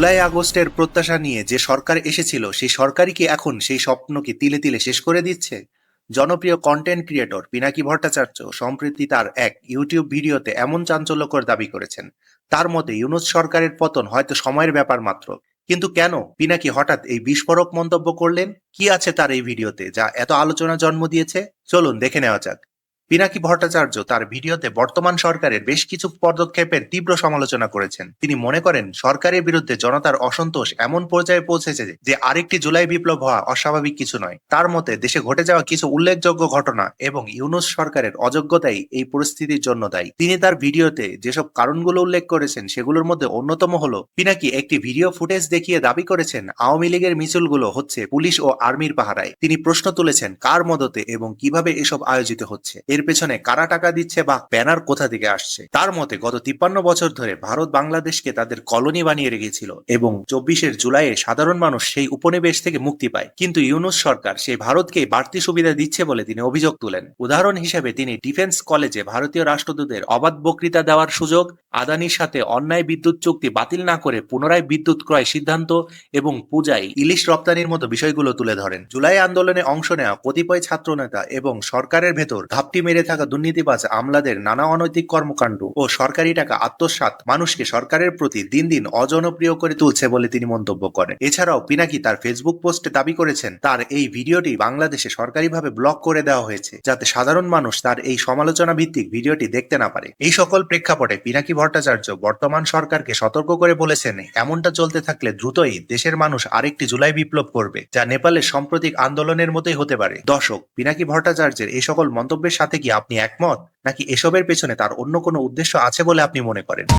জুলাই আগস্টের প্রত্যাশা নিয়ে যে সরকার এসেছিল সেই সরকারই কি এখন সেই স্বপ্নকে তিলে তিলে শেষ করে দিচ্ছে? জনপ্রিয় কন্টেন্ট ক্রিয়েটর পিনাকি ভট্টাচার্য সম্প্রতি তার এক ইউটিউব ভিডিওতে এমন চাঞ্চল্যকর দাবি করেছেন। তার মতে ইউনূস সরকারের পতন হয়তো সময়ের ব্যাপার মাত্র। কিন্তু কেন পিনাকি হঠাৎ এই বিস্ফোরক মন্তব্য করলেন? কি আছে তার এই ভিডিওতে যা এত আলোচনা জন্ম দিয়েছে? চলুন দেখে নেওয়া যাক। পিনাকি ভট্টাচার্য তার ভিডিওতে বর্তমান সরকারের বেশ কিছু পদক্ষেপের তীব্র সমালোচনা করেছেন। তিনি মনে করেন সরকারের বিরুদ্ধে জনতার অসন্তোষ এমন পর্যায়ে পৌঁছেছে যে আরেকটি জুলাই বিপ্লব হওয়া অস্বাভাবিক কিছু নয়। তার মতে দেশে ঘটে যাওয়া কিছু উল্লেখযোগ্য ঘটনা এবং ইউনূস সরকারের অযোগ্যতাই এই পরিস্থিতির জন্য দায়ী। তিনি তার ভিডিওতে যেসব কারণগুলো উল্লেখ করেছেন সেগুলোর মধ্যে অন্যতম হলো পিনাকি একটি ভিডিও ফুটেজ দেখিয়ে দাবি করেছেন আওয়ামী লীগের মিছিলগুলো হচ্ছে পুলিশ ও আর্মির পাহারায়। তিনি প্রশ্ন তুলেছেন কার মদতে এবং কিভাবে এসব আয়োজিত হচ্ছে, এর পেছনে কারা টাকা দিচ্ছে বা ব্যানার কোথা থেকে আসছে। তার মতে গত 53 বছর ধরে ভারত বাংলাদেশকে তাদের কলোনি বানিয়ে রেখেছিল এবং 24 জুলাইয়ে সাধারণ মানুষ সেই উপনিবেশ থেকে মুক্তি পায়। কিন্তু ইউনূস সরকার সেই ভারতকে বাড়তি সুবিধা দিচ্ছে বলে তিনি অভিযোগ তুলেন। উদাহরণ হিসেবে তিনি ডিফেন্স কলেজে ভারতীয় রাষ্ট্রদূতের অবাধ বক্তৃতা দেওয়ার সুযোগ, আদানির সাথে অন্যায় বিদ্যুৎ চুক্তি বাতিল না করে পুনরায় বিদ্যুৎ ক্রয় সিদ্ধান্ত এবং পূজায় ইলিশ রপ্তানির মতো বিষয়গুলো তুলে ধরেন। জুলাই আন্দোলনে অংশ নেওয়া কতিপয় ছাত্রনেতা এবং সরকারের ভেতর ঘাপটি মেরে থাকা দুর্নীতিবাজ আমলাদের নানা অনৈতিক কর্মকাণ্ড ও সরকারি টাকা আত্মসাৎ মানুষকে সরকারের প্রতি দিন দিন অজনপ্রিয় করে তুলছে বলে তিনি মন্তব্য করেন। এছাড়াও পিনাকি তার ফেসবুক পোস্টে দাবি করেছেন তার এই ভিডিওটি বাংলাদেশে সরকারিভাবে ব্লক করে দেওয়া হয়েছে যাতে সাধারণ মানুষ তার এই সমালোচনা ভিত্তিক ভিডিওটি দেখতে না পারে। এই সকল প্রেক্ষাপটে পিনাকি ভট্টাচার্য বর্তমান সরকারকে সতর্ক করে বলেছেন এমনটা চলতে থাকলে দ্রুতই দেশের মানুষ আরেকটি জুলাই বিপ্লব করবে যা নেপালের সাম্প্রতিক আন্দোলনের মতোই হতে পারে। দর্শক, পিনাকি ভট্টাচার্যের এই সকল মন্তব্যের সাথে কি আপনি একমত, নাকি এসবের পেছনে তার অন্য কোনো উদ্দেশ্য আছে বলে আপনি মনে করেন?